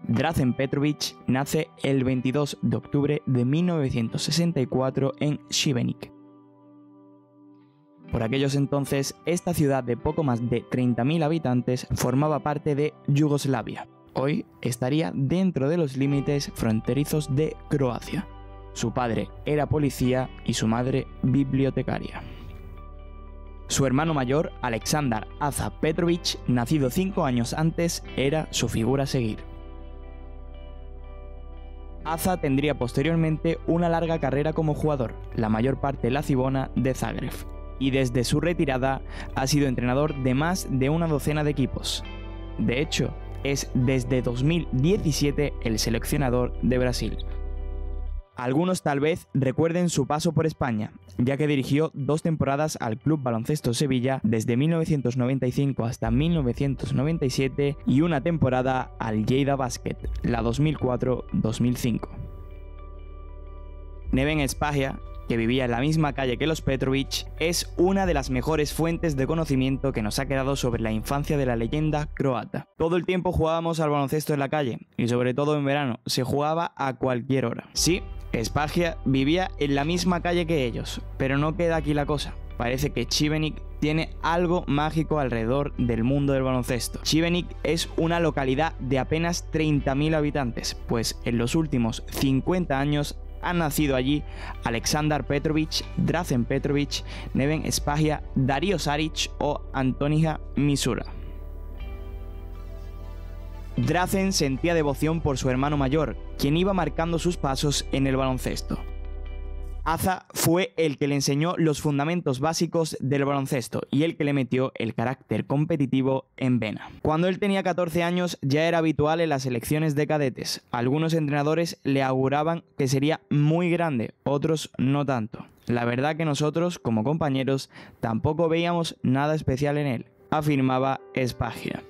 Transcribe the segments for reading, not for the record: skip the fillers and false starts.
Dražen Petrović nace el 22 de octubre de 1964 en Šibenik. Por aquellos entonces, esta ciudad de poco más de 30.000 habitantes formaba parte de Yugoslavia. Hoy estaría dentro de los límites fronterizos de Croacia. Su padre era policía y su madre bibliotecaria. Su hermano mayor, Aleksandar Aza Petrović, nacido 5 años antes, era su figura a seguir. Aza tendría posteriormente una larga carrera como jugador, la mayor parte en la Cibona de Zagreb, y desde su retirada ha sido entrenador de más de una docena de equipos. De hecho, es desde 2017 el seleccionador de Brasil. Algunos tal vez recuerden su paso por España, ya que dirigió 2 temporadas al Club Baloncesto Sevilla desde 1995 hasta 1997 y una temporada al Lleida Basket, la 2004-2005. Neven Spaja, que vivía en la misma calle que los Petrović, es una de las mejores fuentes de conocimiento que nos ha quedado sobre la infancia de la leyenda croata. Todo el tiempo jugábamos al baloncesto en la calle, y sobre todo en verano, se jugaba a cualquier hora. Sí, Spaja vivía en la misma calle que ellos, pero no queda aquí la cosa. Parece que Šibenik tiene algo mágico alrededor del mundo del baloncesto. Šibenik es una localidad de apenas 30.000 habitantes, pues en los últimos 50 años han nacido allí Aleksandar Petrović, Dražen Petrović, Neven Spaja, Dario Saric o Antonija Misura. Dražen sentía devoción por su hermano mayor, quien iba marcando sus pasos en el baloncesto. Aza fue el que le enseñó los fundamentos básicos del baloncesto y el que le metió el carácter competitivo en vena. Cuando él tenía 14 años ya era habitual en las selecciones de cadetes. Algunos entrenadores le auguraban que sería muy grande, otros no tanto. La verdad que nosotros, como compañeros, tampoco veíamos nada especial en él, afirmaba Spaja.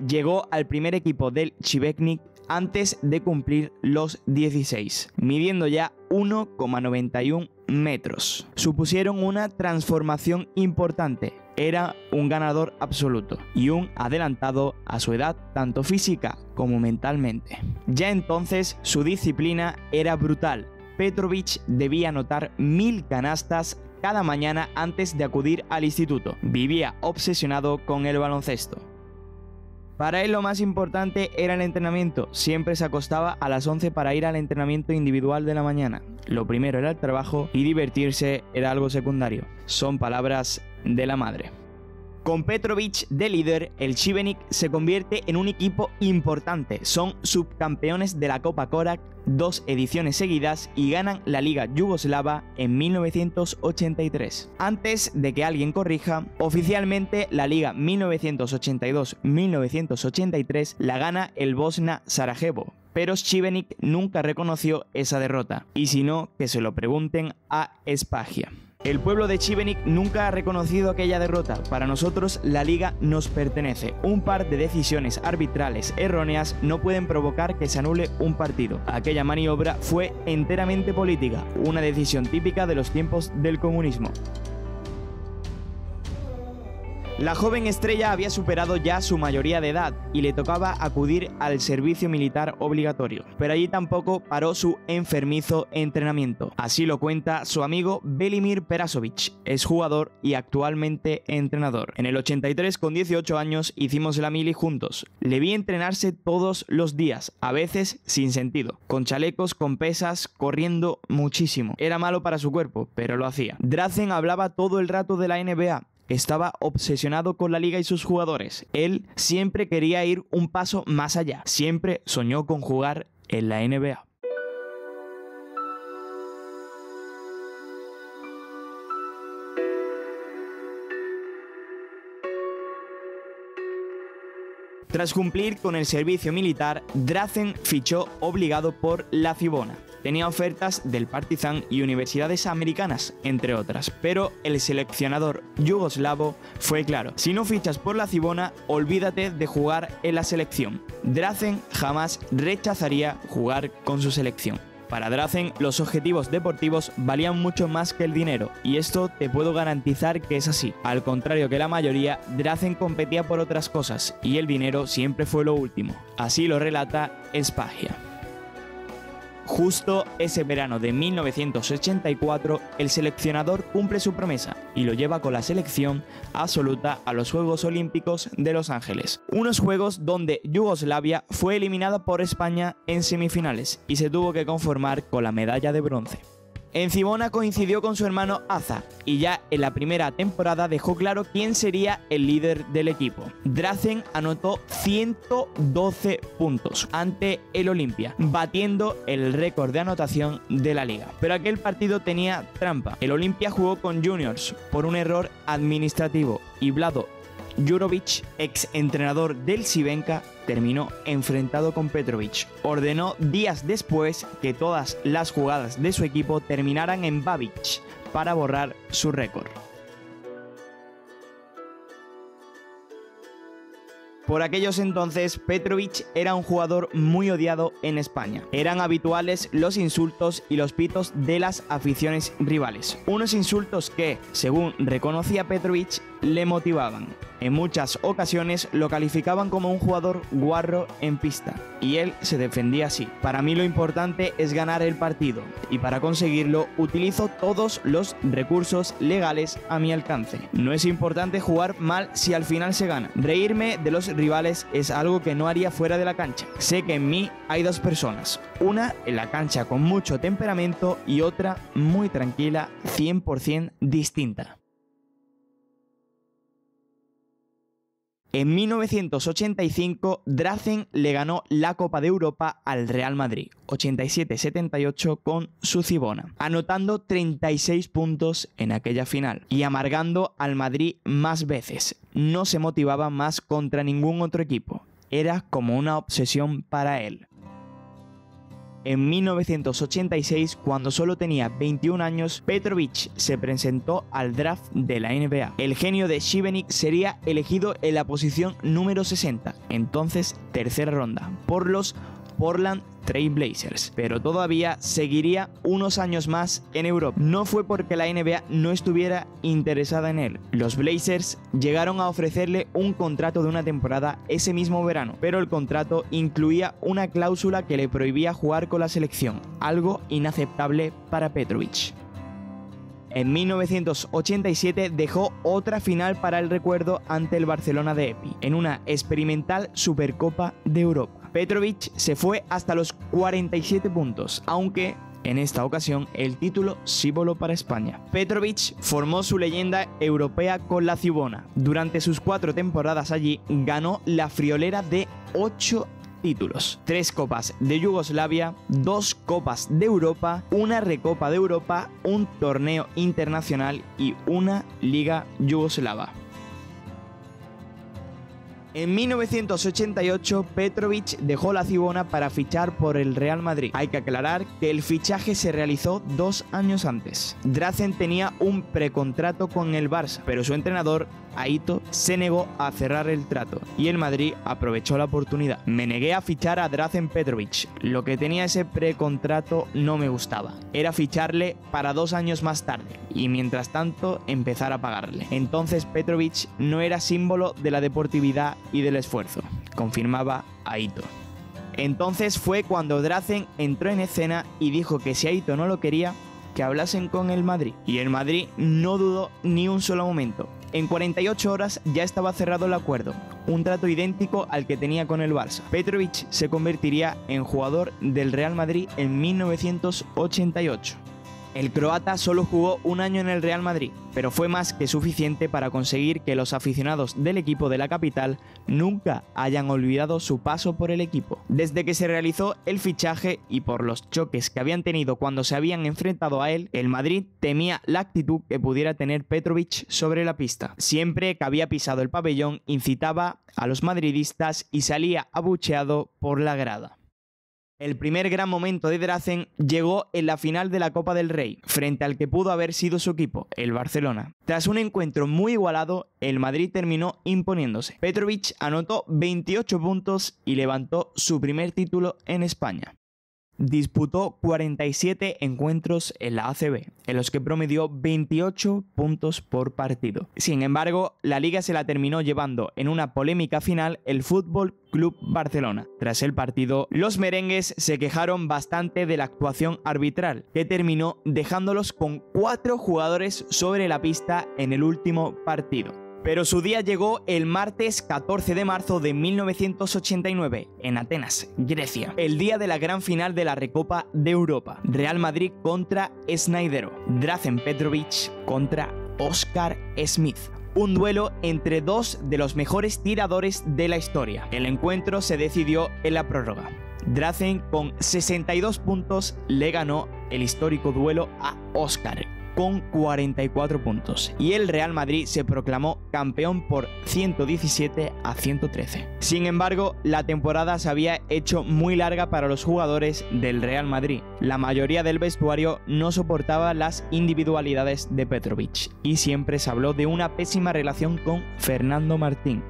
Llegó al primer equipo del Šibenik antes de cumplir los 16, midiendo ya 1,91 metros. Supusieron una transformación importante. Era un ganador absoluto y un adelantado a su edad tanto física como mentalmente. Ya entonces su disciplina era brutal. Petrović debía anotar 1000 canastas cada mañana antes de acudir al instituto. Vivía obsesionado con el baloncesto. Para él lo más importante era el entrenamiento, siempre se acostaba a las 11 para ir al entrenamiento individual de la mañana. Lo primero era el trabajo y divertirse era algo secundario. Son palabras de la madre. Con Petrović de líder, el Šibenik se convierte en un equipo importante. Son subcampeones de la Copa Korak 2 ediciones seguidas y ganan la Liga Yugoslava en 1983. Antes de que alguien corrija, oficialmente la Liga 1982-1983 la gana el Bosna Sarajevo, pero Šibenik nunca reconoció esa derrota, y si no, que se lo pregunten a Spaja. El pueblo de Šibenik nunca ha reconocido aquella derrota. Para nosotros la liga nos pertenece. Un par de decisiones arbitrales erróneas no pueden provocar que se anule un partido. Aquella maniobra fue enteramente política, una decisión típica de los tiempos del comunismo. La joven estrella había superado ya su mayoría de edad y le tocaba acudir al servicio militar obligatorio, pero allí tampoco paró su enfermizo entrenamiento. Así lo cuenta su amigo Velimir Perasovic, es jugador y actualmente entrenador. En el 83, con 18 años, hicimos la mili juntos. Le vi entrenarse todos los días, a veces sin sentido, con chalecos, con pesas, corriendo muchísimo. Era malo para su cuerpo, pero lo hacía. Dražen hablaba todo el rato de la NBA. Estaba obsesionado con la liga y sus jugadores. Él siempre quería ir un paso más allá. Siempre soñó con jugar en la NBA. Tras cumplir con el servicio militar, Dražen fichó obligado por la Cibona. Tenía ofertas del Partizan y universidades americanas, entre otras, pero el seleccionador yugoslavo fue claro: si no fichas por la Cibona, olvídate de jugar en la selección. Dražen jamás rechazaría jugar con su selección. Para Drazen, los objetivos deportivos valían mucho más que el dinero, y esto te puedo garantizar que es así. Al contrario que la mayoría, Drazen competía por otras cosas, y el dinero siempre fue lo último. Así lo relata Spagia. Justo ese verano de 1984, el seleccionador cumple su promesa y lo lleva con la selección absoluta a los Juegos Olímpicos de Los Ángeles. Unos juegos donde Yugoslavia fue eliminada por España en semifinales y se tuvo que conformar con la medalla de bronce. En Cibona coincidió con su hermano Aza y ya en la primera temporada dejó claro quién sería el líder del equipo. Drazen anotó 112 puntos ante el Olimpia, batiendo el récord de anotación de la liga. Pero aquel partido tenía trampa. El Olimpia jugó con juniors por un error administrativo y Vlado Jurovic, ex entrenador del Crvenka, terminó enfrentado con Petrovic. Ordenó días después que todas las jugadas de su equipo terminaran en Babic para borrar su récord. Por aquellos entonces, Petrovic era un jugador muy odiado en España. Eran habituales los insultos y los pitos de las aficiones rivales. Unos insultos que, según reconocía Petrovic, le motivaban. En muchas ocasiones lo calificaban como un jugador guarro en pista, y él se defendía así. Para mí lo importante es ganar el partido, y para conseguirlo utilizo todos los recursos legales a mi alcance. No es importante jugar mal si al final se gana. Reírme de los rivales es algo que no haría fuera de la cancha. Sé que en mí hay dos personas, una en la cancha con mucho temperamento y otra muy tranquila, 100% distinta. En 1985, Drazen le ganó la Copa de Europa al Real Madrid, 87-78 con su Cibona, anotando 36 puntos en aquella final y amargando al Madrid más veces. No se motivaba más contra ningún otro equipo, era como una obsesión para él. En 1986, cuando solo tenía 21 años, Petrovic se presentó al draft de la NBA. El genio de Šibenik sería elegido en la posición número 60, entonces tercera ronda, por los Portland Trail Blazers, pero todavía seguiría unos años más en Europa. No fue porque la NBA no estuviera interesada en él. Los Blazers llegaron a ofrecerle un contrato de una temporada ese mismo verano, pero el contrato incluía una cláusula que le prohibía jugar con la selección, algo inaceptable para Petrovic. En 1987 dejó otra final para el recuerdo ante el Barcelona de Epi, en una experimental Supercopa de Europa. Petrovic se fue hasta los 47 puntos, aunque en esta ocasión el título sí voló para España. Petrovic formó su leyenda europea con la Cibona. Durante sus 4 temporadas allí ganó la friolera de 8 títulos, 3 copas de Yugoslavia, 2 copas de Europa, una recopa de Europa, un torneo internacional y una liga yugoslava. En 1988, Petrovic dejó la Cibona para fichar por el Real Madrid. Hay que aclarar que el fichaje se realizó 2 años antes. Drazen tenía un precontrato con el Barça, pero su entrenador, Aito, se negó a cerrar el trato y el Madrid aprovechó la oportunidad. Me negué a fichar a Drazen Petrovic. Lo que tenía ese precontrato no me gustaba. Era ficharle para 2 años más tarde y mientras tanto empezar a pagarle. Entonces Petrovic no era símbolo de la deportividad y del esfuerzo, confirmaba Aito. Entonces fue cuando Drazen entró en escena y dijo que si Aito no lo quería, que hablasen con el Madrid. Y el Madrid no dudó ni un solo momento. En 48 horas ya estaba cerrado el acuerdo, un trato idéntico al que tenía con el Barça. Petrovic se convertiría en jugador del Real Madrid en 1988. El croata solo jugó 1 año en el Real Madrid, pero fue más que suficiente para conseguir que los aficionados del equipo de la capital nunca hayan olvidado su paso por el equipo. Desde que se realizó el fichaje y por los choques que habían tenido cuando se habían enfrentado a él, el Madrid temía la actitud que pudiera tener Petrovic sobre la pista. Siempre que había pisado el pabellón incitaba a los madridistas y salía abucheado por la grada. El primer gran momento de Drazen llegó en la final de la Copa del Rey, frente al que pudo haber sido su equipo, el Barcelona. Tras un encuentro muy igualado, el Madrid terminó imponiéndose. Petrovic anotó 28 puntos y levantó su primer título en España. disputó 47 encuentros en la ACB, en los que promedió 28 puntos por partido. Sin embargo, la liga se la terminó llevando en una polémica final el Fútbol Club Barcelona. Tras el partido, los merengues se quejaron bastante de la actuación arbitral, que terminó dejándolos con 4 jugadores sobre la pista en el último partido. Pero su día llegó el martes 14 de marzo de 1989, en Atenas, Grecia, el día de la gran final de la Recopa de Europa. Real Madrid contra Sneijder, Drazen Petrovic contra Oscar Smith. Un duelo entre dos de los mejores tiradores de la historia. El encuentro se decidió en la prórroga. Drazen, con 62 puntos, le ganó el histórico duelo a Oscar, con 44 puntos, y el Real Madrid se proclamó campeón por 117-113. Sin embargo, la temporada se había hecho muy larga para los jugadores del Real Madrid. La mayoría del vestuario no soportaba las individualidades de Petrovic, y siempre se habló de una pésima relación con Fernando Martín.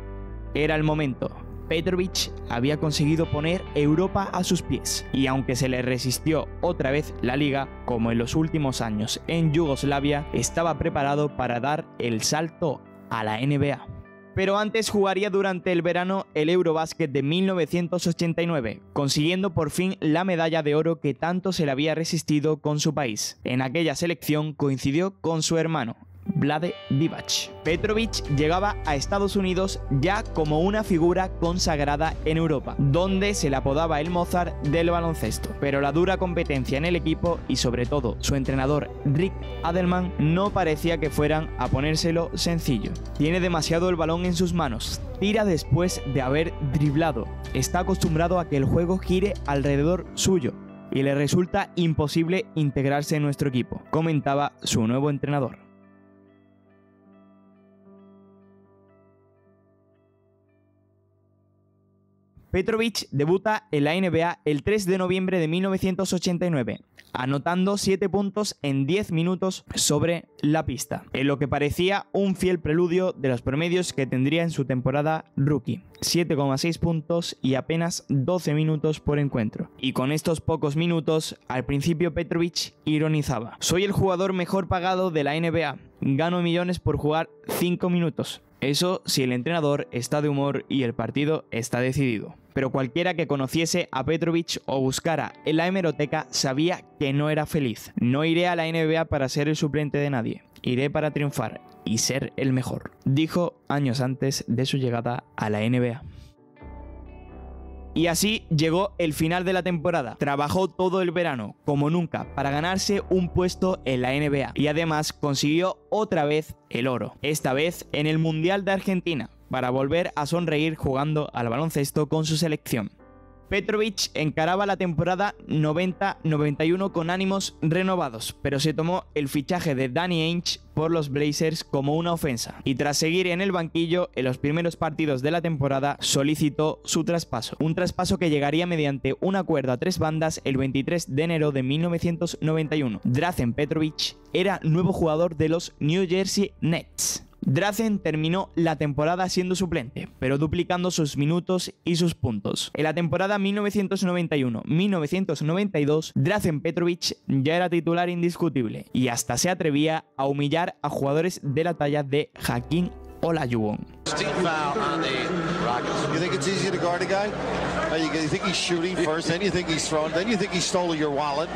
Era el momento. Petrovic había conseguido poner Europa a sus pies, y aunque se le resistió otra vez la liga, como en los últimos años en Yugoslavia, estaba preparado para dar el salto a la NBA. Pero antes jugaría durante el verano el Eurobasket de 1989, consiguiendo por fin la medalla de oro que tanto se le había resistido con su país. En aquella selección coincidió con su hermano, Vlade Divac. Petrovic llegaba a Estados Unidos ya como una figura consagrada en Europa, donde se le apodaba el Mozart del baloncesto. Pero la dura competencia en el equipo y sobre todo su entrenador Rick Adelman no parecía que fueran a ponérselo sencillo. Tiene demasiado el balón en sus manos, tira después de haber driblado, está acostumbrado a que el juego gire alrededor suyo y le resulta imposible integrarse en nuestro equipo, comentaba su nuevo entrenador. Petrovic debuta en la NBA el 3 de noviembre de 1989, anotando 7 puntos en 10 minutos sobre la pista, en lo que parecía un fiel preludio de los promedios que tendría en su temporada rookie, 7,6 puntos y apenas 12 minutos por encuentro. Y con estos pocos minutos, al principio Petrovic ironizaba: "Soy el jugador mejor pagado de la NBA, gano millones por jugar 5 minutos. Eso si el entrenador está de humor y el partido está decidido". Pero cualquiera que conociese a Petrovic o buscara en la hemeroteca sabía que no era feliz. "No iré a la NBA para ser el suplente de nadie, iré para triunfar y ser el mejor", dijo años antes de su llegada a la NBA. Y así llegó el final de la temporada. Trabajó todo el verano, como nunca, para ganarse un puesto en la NBA. Y además consiguió otra vez el oro. Esta vez en el Mundial de Argentina, para volver a sonreír jugando al baloncesto con su selección. Petrovic encaraba la temporada 90-91 con ánimos renovados, pero se tomó el fichaje de Danny Ainge por los Blazers como una ofensa, y tras seguir en el banquillo en los primeros partidos de la temporada solicitó su traspaso, un traspaso que llegaría mediante un acuerdo a 3 bandas el 23 de enero de 1991. Drazen Petrovic era nuevo jugador de los New Jersey Nets. Drazen terminó la temporada siendo suplente, pero duplicando sus minutos y sus puntos. En la temporada 1991-1992, Drazen Petrovic ya era titular indiscutible y hasta se atrevía a humillar a jugadores de la talla de Hakeem Olajuwon. You think it's easy to guard a guy? You think he's shooting first, then you think he's throwing, then you think he stole your wallet,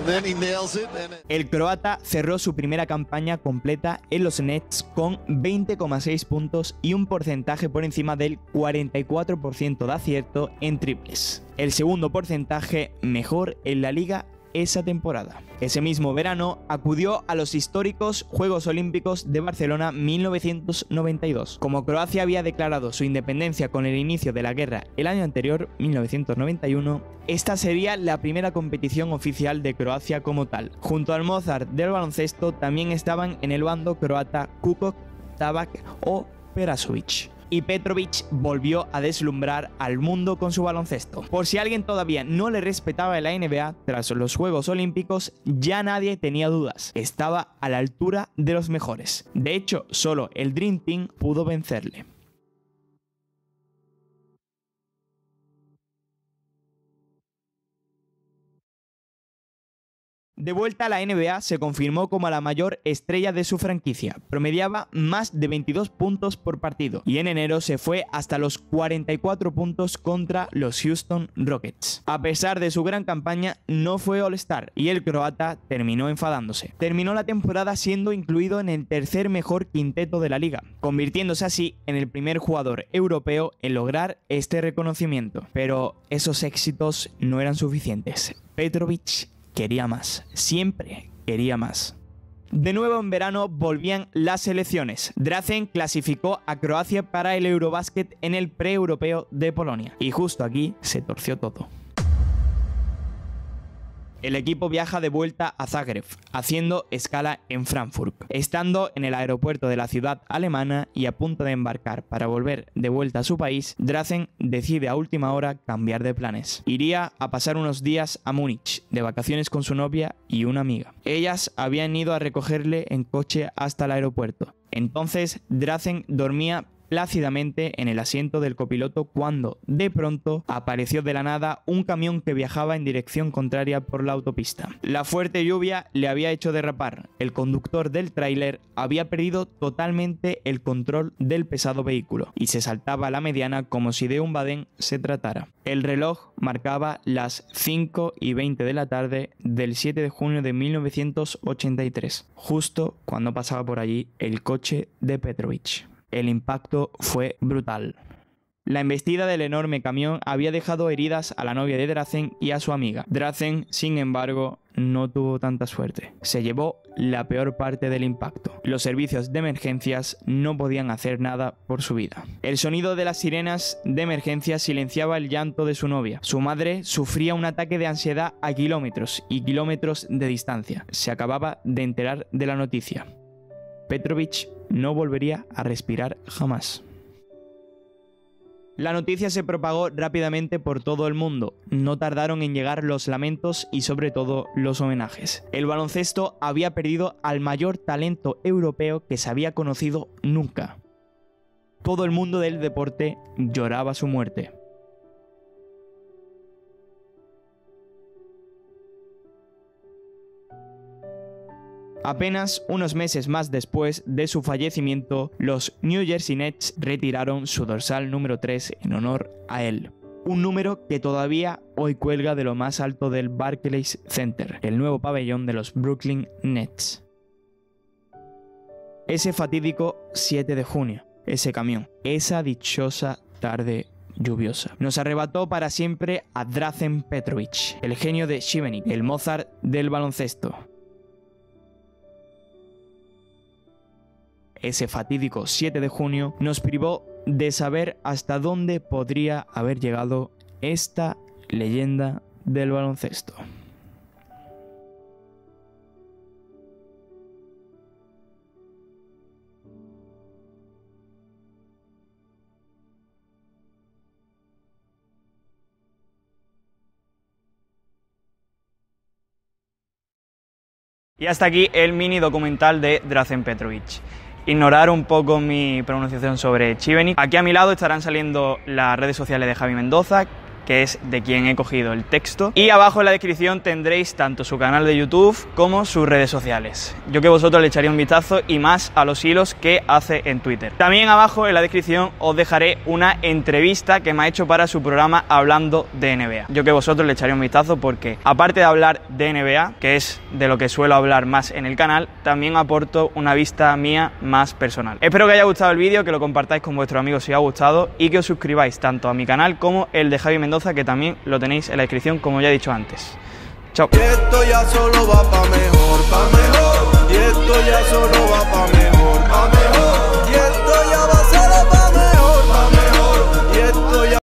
then he nails it. El croata cerró su primera campaña completa en los Nets con 20,6 puntos y un porcentaje por encima del 44% de acierto en triples. El segundo porcentaje mejor en la liga esa temporada. Ese mismo verano acudió a los históricos Juegos Olímpicos de Barcelona 1992. Como Croacia había declarado su independencia con el inicio de la guerra el año anterior, 1991, esta sería la primera competición oficial de Croacia como tal. Junto al Mozart del baloncesto también estaban en el bando croata Kukoc, Tabak o Perasovic. Y Petrovic volvió a deslumbrar al mundo con su baloncesto. Por si alguien todavía no le respetaba en la NBA, tras los Juegos Olímpicos ya nadie tenía dudas. Estaba a la altura de los mejores. De hecho, solo el Dream Team pudo vencerle. De vuelta a la NBA, se confirmó como la mayor estrella de su franquicia. Promediaba más de 22 puntos por partido y en enero se fue hasta los 44 puntos contra los Houston Rockets. A pesar de su gran campaña, no fue All-Star y el croata terminó enfadándose. Terminó la temporada siendo incluido en el tercer mejor quinteto de la liga, convirtiéndose así en el primer jugador europeo en lograr este reconocimiento. Pero esos éxitos no eran suficientes. Petrovic quería más, siempre quería más. De nuevo en verano volvían las selecciones. Drazen clasificó a Croacia para el Eurobasket en el pre-europeo de Polonia. Y justo aquí se torció todo. El equipo viaja de vuelta a Zagreb, haciendo escala en Frankfurt. Estando en el aeropuerto de la ciudad alemana y a punto de embarcar para volver de vuelta a su país, Drazen decide a última hora cambiar de planes. Iría a pasar unos días a Múnich, de vacaciones con su novia y una amiga. Ellas habían ido a recogerle en coche hasta el aeropuerto. Entonces, Drazen dormía plácidamente en el asiento del copiloto cuando, de pronto, apareció de la nada un camión que viajaba en dirección contraria por la autopista. La fuerte lluvia le había hecho derrapar. El conductor del tráiler había perdido totalmente el control del pesado vehículo y se saltaba la mediana como si de un badén se tratara. El reloj marcaba las 5:20 de la tarde del 7 de junio de 1983, justo cuando pasaba por allí el coche de Petrovic. El impacto fue brutal. La embestida del enorme camión había dejado heridas a la novia de Drazen y a su amiga. Drazen, sin embargo, no tuvo tanta suerte. Se llevó la peor parte del impacto. Los servicios de emergencias no podían hacer nada por su vida. El sonido de las sirenas de emergencia silenciaba el llanto de su novia. Su madre sufría un ataque de ansiedad a kilómetros y kilómetros de distancia. Se acababa de enterar de la noticia. Petrovic no volvería a respirar jamás. La noticia se propagó rápidamente por todo el mundo. No tardaron en llegar los lamentos y sobre todo los homenajes. El baloncesto había perdido al mayor talento europeo que se había conocido nunca. Todo el mundo del deporte lloraba su muerte. Apenas unos meses más después de su fallecimiento, los New Jersey Nets retiraron su dorsal número 3 en honor a él. Un número que todavía hoy cuelga de lo más alto del Barclays Center, el nuevo pabellón de los Brooklyn Nets. Ese fatídico 7 de junio, ese camión, esa dichosa tarde lluviosa, nos arrebató para siempre a Drazen Petrovic, el genio de Šibenik, el Mozart del baloncesto. Ese fatídico 7 de junio nos privó de saber hasta dónde podría haber llegado esta leyenda del baloncesto. Y hasta aquí el mini documental de Drazen Petrovic. Ignorar un poco mi pronunciación sobre Šibenik. Aquí a mi lado estarán saliendo las redes sociales de Javi Mendoza, que es de quien he cogido el texto. Y abajo en la descripción tendréis tanto su canal de YouTube como sus redes sociales. Yo que vosotros le echaría un vistazo y más a los hilos que hace en Twitter. También abajo en la descripción os dejaré una entrevista que me ha hecho para su programa Hablando de NBA. Yo que vosotros le echaría un vistazo porque aparte de hablar de NBA, que es de lo que suelo hablar más en el canal, también aporto una vista mía más personal. Espero que haya gustado el vídeo, que lo compartáis con vuestros amigos si os ha gustado y que os suscribáis tanto a mi canal como el de Javi Mendoza, que también lo tenéis en la descripción como ya he dicho antes. Chao. Esto ya solo va pa' mejor.